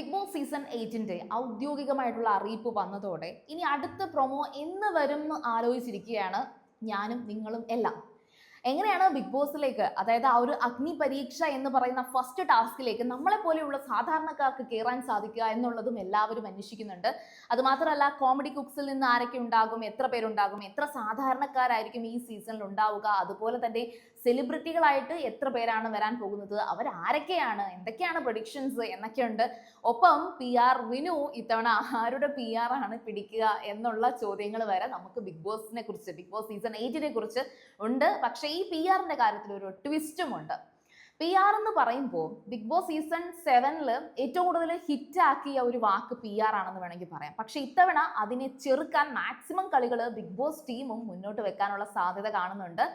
Big boss season 8 ഔദ്യോഗികമായിട്ടുള്ള അറിയിപ്പ് വന്നതോടെ ഇനി അടുത്ത പ്രൊമോ എന്ന് വരും എന്ന് ആലോചിച്ചിരിക്കുകയാണ് ഞാനും നിങ്ങളും എല്ലാം. എങ്ങനെയാണ് ബിഗ് ബോസിലേക്ക്, അതായത് ആ ഒരു അഗ്നി പരീക്ഷ എന്ന് പറയുന്ന ഫസ്റ്റ് ടാസ്കിലേക്ക് നമ്മളെ പോലെയുള്ള സാധാരണക്കാർക്ക് കയറാൻ സാധിക്കുക എന്നുള്ളതും എല്ലാവരും അന്വേഷിക്കുന്നുണ്ട്. അതുമാത്രമല്ല, കോമഡി കുക്സിൽ നിന്ന് ആരൊക്കെ ഉണ്ടാകും, എത്ര പേരുണ്ടാകും, എത്ര സാധാരണക്കാരായിരിക്കും ഈ സീസണിൽ ഉണ്ടാവുക, അതുപോലെ തന്നെ സെലിബ്രിറ്റികളായിട്ട് എത്ര പേരാണ് വരാൻ പോകുന്നത്, അവരാരൊക്കെയാണ്, എന്തൊക്കെയാണ് പ്രൊഡിക്ഷൻസ് എന്നൊക്കെയുണ്ട്. ഒപ്പം വിനു ഇത്തവണ ആരുടെ PR ആണ് പിടിക്കുക എന്നുള്ള ചോദ്യങ്ങൾ വരെ നമുക്ക് ബിഗ് ബോസിനെ കുറിച്ച്, ബിഗ് ബോസ് സീസൺ 8 കുറിച്ച് ഉണ്ട്. പക്ഷേ ഈ PR-ന്റെ കാര്യത്തിൽ ഒരു ട്വിസ്റ്റും ഉണ്ട്. PR എന്ന് പറയുമ്പോൾ ബിഗ് ബോസ് സീസൺ 7 ഏറ്റവും കൂടുതൽ ഹിറ്റ് ആക്കിയ ഒരു വാക്ക് PR ആണെന്ന് വേണമെങ്കിൽ പറയാം. പക്ഷെ ഇത്തവണ അതിനെ ചെറുക്കാൻ മാക്സിമം കളികൾ ബിഗ് ബോസ് ടീമും മുന്നോട്ട് വെക്കാനുള്ള സാധ്യത കാണുന്നുണ്ട്.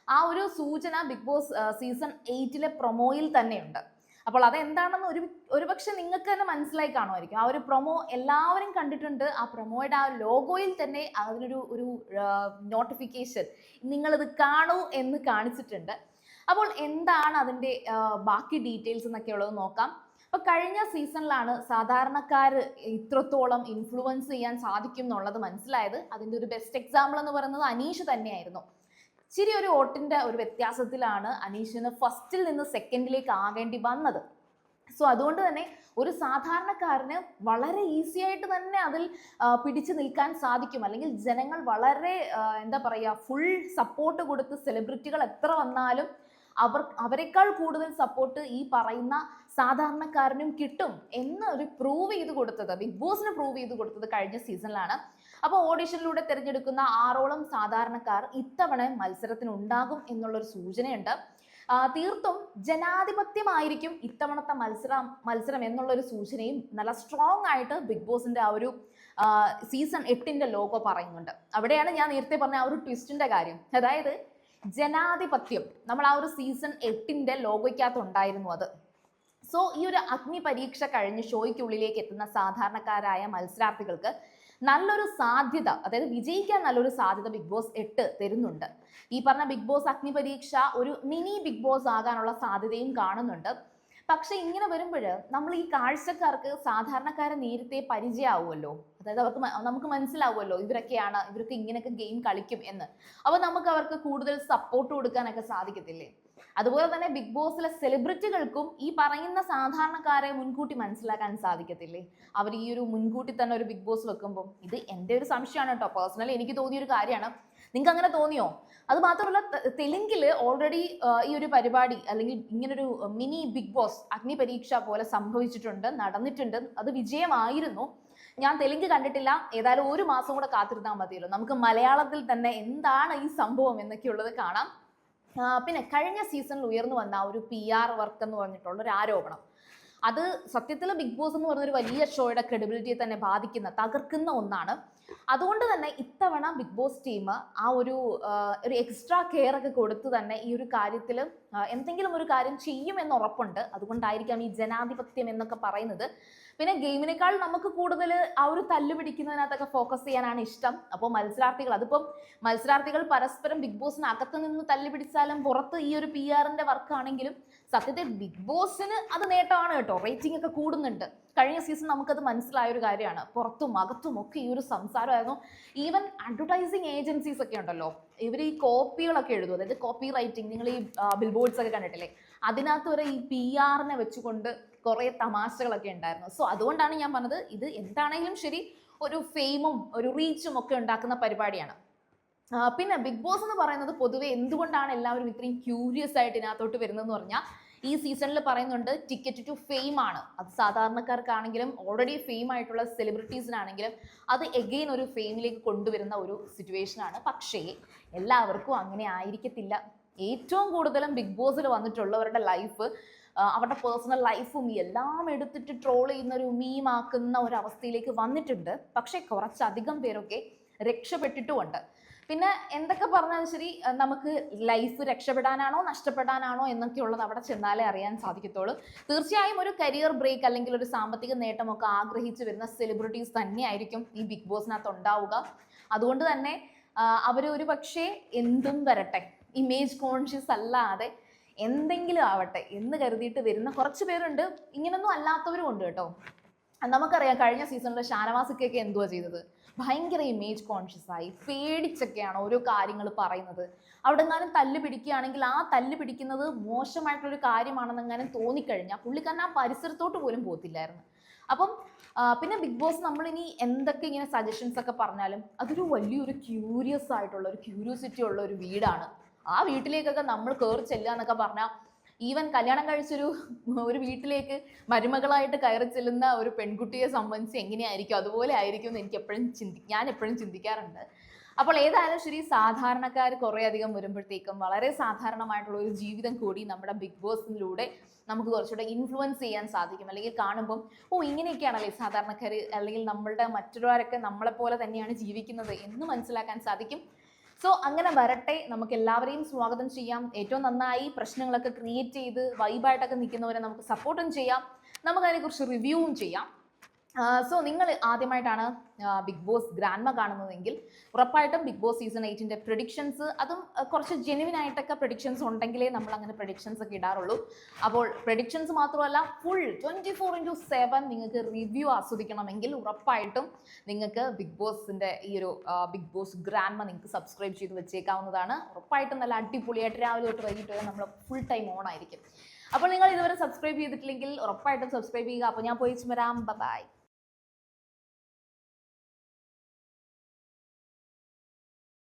ആ ഒരു സൂചന ബിഗ് ബോസ് സീസൺ 8 പ്രൊമോയിൽ തന്നെയുണ്ട്. അപ്പോൾ അതെന്താണെന്ന് ഒരുപക്ഷെ നിങ്ങൾക്ക് തന്നെ മനസ്സിലായി കാണുമായിരിക്കും. ആ ഒരു പ്രൊമോ എല്ലാവരും കണ്ടിട്ടുണ്ട്. ആ പ്രൊമോയുടെ ആ ലോഗോയിൽ തന്നെ അതിനൊരു നോട്ടിഫിക്കേഷൻ നിങ്ങളിത് കാണൂ എന്ന് കാണിച്ചിട്ടുണ്ട്. അപ്പോൾ എന്താണ് അതിൻ്റെ ബാക്കി ഡീറ്റെയിൽസ് എന്നൊക്കെ ഉള്ളത് നോക്കാം. അപ്പോൾ കഴിഞ്ഞ സീസണിലാണ് സാധാരണക്കാർ ഇത്രത്തോളം ഇൻഫ്ലുവൻസ് ചെയ്യാൻ സാധിക്കും എന്നുള്ളത് മനസ്സിലായത്. അതിൻ്റെ ഒരു ബെസ്റ്റ് എക്സാമ്പിൾ എന്ന് പറയുന്നത് അനീഷ് തന്നെയായിരുന്നു. ഇച്ചിരി ഒരു വോട്ടിൻ്റെ ഒരു വ്യത്യാസത്തിലാണ് അനീഷിന് ഫസ്റ്റിൽ നിന്ന് സെക്കൻഡിലേക്ക് ആകേണ്ടി വന്നത്. സോ അതുകൊണ്ട് തന്നെ ഒരു സാധാരണക്കാരന് വളരെ ഈസി ആയിട്ട് തന്നെ അതിൽ പിടിച്ചു നിൽക്കാൻ സാധിക്കും. അല്ലെങ്കിൽ ജനങ്ങൾ വളരെ എന്താ പറയുക, ഫുൾ സപ്പോർട്ട് കൊടുത്ത് സെലിബ്രിറ്റികൾ എത്ര വന്നാലും അവരെക്കാൾ കൂടുതൽ സപ്പോർട്ട് ഈ പറയുന്ന സാധാരണക്കാരനും കിട്ടും എന്ന് ഒരു പ്രൂവ് ചെയ്ത് കൊടുത്തത്, ബിഗ് ബോസിന് പ്രൂവ് ചെയ്ത് കൊടുത്തത് കഴിഞ്ഞ സീസണിലാണ്. അപ്പോൾ ഓഡിഷനിലൂടെ തിരഞ്ഞെടുക്കുന്ന 6ഓളം സാധാരണക്കാർ ഇത്തവണ മത്സരത്തിനുണ്ടാകും എന്നുള്ളൊരു സൂചനയുണ്ട്. തീർത്തും ജനാധിപത്യമായിരിക്കും ഇത്തവണത്തെ മത്സരം എന്നുള്ളൊരു സൂചനയും നല്ല സ്ട്രോങ് ആയിട്ട് ബിഗ് ബോസിന്റെ ആ ഒരു സീസൺ 8 ലോഗോ പറയുന്നുണ്ട്. അവിടെയാണ് ഞാൻ നേരത്തെ പറഞ്ഞ ആ ഒരു ട്വിസ്റ്റിന്റെ കാര്യം. അതായത് ജനാധിപത്യം നമ്മൾ ആ ഒരു സീസൺ 8 ലോഗോയ്ക്കകത്ത് ഉണ്ടായിരുന്നു അത്. സോ ഈ ഒരു അഗ്നി പരീക്ഷ കഴിഞ്ഞ് ഷോയ്ക്കുള്ളിലേക്ക് എത്തുന്ന സാധാരണക്കാരായ മത്സരാർത്ഥികൾക്ക് നല്ലൊരു സാധ്യത, അതായത് വിജയിക്കാൻ നല്ലൊരു സാധ്യത ബിഗ് ബോസ് 8 തരുന്നുണ്ട്. ഈ പറഞ്ഞ ബിഗ് ബോസ് അഗ്നി പരീക്ഷ ഒരു മിനി ബിഗ് ബോസ് ആകാനുള്ള സാധ്യതയും കാണുന്നുണ്ട്. പക്ഷെ ഇങ്ങനെ വരുമ്പോൾ നമ്മൾ ഈ കാഴ്ചക്കാർക്ക് സാധാരണക്കാരെ നേരത്തെ പരിചയമാവുമല്ലോ, അതായത് നമുക്ക് മനസ്സിലാവുമല്ലോ ഇവർക്ക് ഇങ്ങനെയൊക്കെ ഗെയിം കളിക്കും എന്ന്. അപ്പോൾ നമുക്ക് അവർക്ക് കൂടുതൽ സപ്പോർട്ട് കൊടുക്കാനൊക്കെ സാധിക്കത്തില്ലേ? അതുപോലെ തന്നെ ബിഗ് ബോസിലെ സെലിബ്രിറ്റികൾക്കും ഈ പറയുന്ന സാധാരണക്കാരെ മുൻകൂട്ടി മനസ്സിലാക്കാൻ സാധിക്കത്തില്ലേ? അവർ ഈ ഒരു മുൻകൂട്ടി തന്നെ ഒരു ബിഗ് ബോസ് വെക്കുമ്പോൾ, ഇത് എൻ്റെ ഒരു സംശയമാണ് കേട്ടോ, പേഴ്സണലി എനിക്ക് തോന്നിയൊരു കാര്യമാണ്. നിങ്ങൾക്ക് അങ്ങനെ തോന്നിയോ? അത് മാത്രമല്ല, തെലുങ്കിൽ ഓൾറെഡി ഈ ഒരു പരിപാടി അല്ലെങ്കിൽ ഇങ്ങനൊരു മിനി ബിഗ് ബോസ് അഗ്നി പരീക്ഷ പോലെ സംഭവിച്ചിട്ടുണ്ട്, നടന്നിട്ടുണ്ട്. അത് വിജയമായിരുന്നു. ഞാൻ തെലുങ്ക് കണ്ടിട്ടില്ല. ഏതായാലും ഒരു മാസം കൂടെ കാത്തിരുന്നാൽ മതിയല്ലോ, നമുക്ക് മലയാളത്തിൽ തന്നെ എന്താണ് ഈ സംഭവം എന്നൊക്കെയുള്ളത് കാണാം. പിന്നെ കഴിഞ്ഞ സീസണിൽ ഉയർന്നു വന്ന ഒരു PR വർക്ക് എന്ന് പറഞ്ഞിട്ടുള്ള ഒരു ആരോപണം, അത് സത്യത്തിൽ ബിഗ് ബോസ് എന്ന് പറഞ്ഞൊരു വലിയ ഷോയുടെ ക്രെഡിബിലിറ്റിയെ തന്നെ തകർക്കുന്ന ഒന്നാണ്. അതുകൊണ്ട് തന്നെ ഇത്തവണ ബിഗ് ബോസ് ടീം ആ ഒരു എക്സ്ട്രാ കെയർ ഒക്കെ കൊടുത്ത് തന്നെ ഈ ഒരു കാര്യത്തിൽ എന്തെങ്കിലും ഒരു കാര്യം ചെയ്യുമെന്ന് ഉറപ്പുണ്ട്. അതുകൊണ്ടായിരിക്കാം ഈ ജനാധിപത്യം എന്നൊക്കെ പറയുന്നത്. പിന്നെ ഗെയിമിനേക്കാൾ നമുക്ക് കൂടുതൽ ആ ഒരു തല്ല് പിടിക്കുന്നതിനകത്തൊക്കെ ഫോക്കസ് ചെയ്യാനാണ് ഇഷ്ടം. അപ്പോൾ മത്സരാർത്ഥികൾ പരസ്പരം ബിഗ് ബോസിന് അകത്ത് നിന്ന് തല്ല് പിടിച്ചാലും പുറത്ത് ഈ ഒരു PR-ന്റെ വർക്കാണെങ്കിലും സത്യത്തിൽ ബിഗ് ബോസിന് അത് നേട്ടമാണ് കേട്ടോ. റേറ്റിംഗ് ഒക്കെ കൂടുന്നുണ്ട്. കഴിഞ്ഞ സീസൺ നമുക്കത് മനസ്സിലായ ഒരു കാര്യമാണ്. പുറത്തും അകത്തും ഒക്കെ ഈ ഒരു സംസാരമായിരുന്നു. ഈവൻ അഡ്വർടൈസിങ് ഏജൻസീസ് ഒക്കെ ഉണ്ടല്ലോ, ഇവർ ഈ കോപ്പികളൊക്കെ എഴുതും, അതായത് കോപ്പി റൈറ്റിംഗ്. നിങ്ങൾ ഈ ബിൽബോർഡ്സ് ഒക്കെ കണ്ടിട്ടില്ലേ? അതിനകത്ത് വരെ ഈ PR-നെ വെച്ചുകൊണ്ട് കുറേ തമാശകളൊക്കെ ഉണ്ടായിരുന്നു. സോ അതുകൊണ്ടാണ് ഞാൻ പറഞ്ഞത്, ഇത് എന്താണെങ്കിലും ശരി ഒരു ഫെയിമും ഒരു റീച്ചും ഒക്കെ ഉണ്ടാക്കുന്ന പരിപാടിയാണ്. പിന്നെ ബിഗ് ബോസ് എന്ന് പറയുന്നത് പൊതുവെ എന്തുകൊണ്ടാണ് എല്ലാവരും ഇത്രയും ക്യൂരിയസ് ആയിട്ട് ഇതിനകത്തോട്ട് വരുന്നതെന്ന് പറഞ്ഞാൽ, ഈ സീസണിൽ പറയുന്നുണ്ട് ടിക്കറ്റ് ടു ഫെയിം ആണ്. അത് സാധാരണക്കാർക്കാണെങ്കിലും ഓൾറെഡി ഫെയിം ആയിട്ടുള്ള സെലിബ്രിറ്റീസിനാണെങ്കിലും അത് എഗെയിൻ ഒരു ഫെയിമിലേക്ക് കൊണ്ടുവരുന്ന ഒരു സിറ്റുവേഷനാണ്. പക്ഷേ എല്ലാവർക്കും അങ്ങനെ ആയിരിക്കത്തില്ല. ഏറ്റവും കൂടുതലും ബിഗ് ബോസിൽ വന്നിട്ടുള്ളവരുടെ ലൈഫ്, അവരുടെ പേഴ്സണൽ ലൈഫും എല്ലാം എടുത്തിട്ട് ട്രോൾ ചെയ്യുന്ന ഒരു മീമാക്കുന്ന ഒരു അവസ്ഥയിലേക്ക് വന്നിട്ടുണ്ട്. പക്ഷേ കുറച്ചധികം പേരൊക്കെ രക്ഷപ്പെട്ടിട്ടുമുണ്ട്. പിന്നെ എന്തൊക്കെ പറഞ്ഞാലും ശരി, നമുക്ക് ലൈഫ് രക്ഷപ്പെടാനാണോ നഷ്ടപ്പെടാനാണോ എന്നൊക്കെയുള്ളത് അവിടെ ചെന്നാലേ അറിയാൻ സാധിക്കത്തുള്ളൂ. തീർച്ചയായും ഒരു കരിയർ ബ്രേക്ക് അല്ലെങ്കിൽ ഒരു സാമ്പത്തിക നേട്ടമൊക്കെ ആഗ്രഹിച്ചു വരുന്ന സെലിബ്രിറ്റീസ് തന്നെയായിരിക്കും ഈ ബിഗ് ബോസിനകത്ത് ഉണ്ടാവുക. അതുകൊണ്ട് തന്നെ അവർ ഒരു പക്ഷേ എന്തും വരട്ടെ, ഇമേജ് കോൺഷ്യസ് അല്ലാതെ എന്തെങ്കിലും ആവട്ടെ എന്ന് കരുതിയിട്ട് വരുന്ന കുറച്ച് പേരുണ്ട്. ഇങ്ങനൊന്നും അല്ലാത്തവരും ഉണ്ട് കേട്ടോ. നമുക്കറിയാം കഴിഞ്ഞ സീസണിൽ ഷാനവാസിക്കൊക്കെ എന്തുവാ ചെയ്തത്, ഭയങ്കര ഇമേജ് കോൺഷ്യസ് ആയി പേടിച്ചൊക്കെയാണ് ഓരോ കാര്യങ്ങൾ പറയുന്നത്. അവിടെ എങ്ങാനും തല്ല് പിടിക്കുകയാണെങ്കിൽ ആ തല്ല് പിടിക്കുന്നത് മോശമായിട്ടൊരു കാര്യമാണെന്നെങ്ങാനും തോന്നിക്കഴിഞ്ഞാൽ പുള്ളിക്കാരൻ ആ പരിസരത്തോട്ട് പോലും പോകത്തില്ലായിരുന്നു. അപ്പം പിന്നെ ബിഗ് ബോസ് നമ്മളിനി എന്തൊക്കെ ഇങ്ങനെ സജഷൻസ് ഒക്കെ പറഞ്ഞാലും അതൊരു വലിയൊരു ക്യൂരിയസ് ആയിട്ടുള്ള ഒരു ക്യൂരിയോസിറ്റി ഉള്ള ഒരു വീടാണ്. ആ വീട്ടിലേക്കൊക്കെ നമ്മൾ കയറി ചെല്ലുക എന്നൊക്കെ പറഞ്ഞാൽ ഈവൻ കല്യാണം കഴിച്ചൊരു ഒരു വീട്ടിലേക്ക് മരുമകളായിട്ട് കയറി ചെല്ലുന്ന ഒരു പെൺകുട്ടിയെ സംബന്ധിച്ച് എങ്ങനെയായിരിക്കും അതുപോലെ ആയിരിക്കും എന്ന് എനിക്ക് എപ്പോഴും ഞാൻ എപ്പോഴും ചിന്തിക്കാറുണ്ട്. അപ്പോൾ ഏതായാലും ശരി, സാധാരണക്കാർ കുറേ അധികം വരുമ്പോഴത്തേക്കും വളരെ സാധാരണമായിട്ടുള്ള ഒരു ജീവിതം കൂടി നമ്മുടെ ബിഗ് ബോസിലൂടെ നമുക്ക് കുറച്ചുകൂടെ ഇൻഫ്ലുവൻസ് ചെയ്യാൻ സാധിക്കും. അല്ലെങ്കിൽ കാണുമ്പം ഓ ഇങ്ങനെയൊക്കെയാണല്ലേ സാധാരണക്കാർ, അല്ലെങ്കിൽ നമ്മളുടെ മറ്റുള്ളവരൊക്കെ നമ്മളെപ്പോലെ തന്നെയാണ് ജീവിക്കുന്നത് എന്ന് മനസ്സിലാക്കാൻ സാധിക്കും. സോ അങ്ങനെ വരട്ടെ, നമുക്ക് എല്ലാവരെയും സ്വാഗതം ചെയ്യാം. ഏറ്റവും നന്നായി പ്രശ്നങ്ങളൊക്കെ ക്രിയേറ്റ് ചെയ്ത് വൈബായിട്ടൊക്കെ നിൽക്കുന്നവരെ നമുക്ക് സപ്പോർട്ടും ചെയ്യാം, നമുക്കതിനെക്കുറിച്ച് റിവ്യൂവും ചെയ്യാം. സോ നിങ്ങൾ ആദ്യമായിട്ടാണ് ബിഗ് ബോസ് ഗ്രാൻഡ്മ കാണുന്നതെങ്കിൽ ഉറപ്പായിട്ടും ബിഗ് ബോസ് സീസൺ 8ൻ്റെ പ്രഡിക്ഷൻസ്, അതും കുറച്ച് ജെനുവിൻ ആയിട്ടൊക്കെ പ്രഡിക്ഷൻസ് ഉണ്ടെങ്കിലേ നമ്മൾ അങ്ങനെ പ്രഡിക്ഷൻസ് ഒക്കെ ഇടാറുള്ളൂ. അപ്പോൾ പ്രഡിക്ഷൻസ് മാത്രമല്ല, ഫുൾ 24/7 നിങ്ങൾക്ക് റിവ്യൂ ആസ്വദിക്കണമെങ്കിൽ ഉറപ്പായിട്ടും നിങ്ങൾക്ക് ബിഗ് ബോസിൻ്റെ ഈ ഒരു ബിഗ് ബോസ് ഗ്രാൻഡ്മ നിങ്ങൾക്ക് സബ്സ്ക്രൈബ് ചെയ്ത് വെച്ചേക്കാവുന്നതാണ്. ഉറപ്പായിട്ടും നല്ല അടിപൊളിയായിട്ട് രാവിലെ തൊട്ട് വൈകിട്ട് വരെ നമ്മൾ ഫുൾ ടൈം ഓൺ ആയിരിക്കും. അപ്പോൾ നിങ്ങൾ ഇതുവരെ സബ്സ്ക്രൈബ് ചെയ്തിട്ടില്ലെങ്കിൽ ഉറപ്പായിട്ടും സബ്സ്ക്രൈബ് ചെയ്യുക. അപ്പോൾ ഞാൻ പോയി വരാം. ബൈ.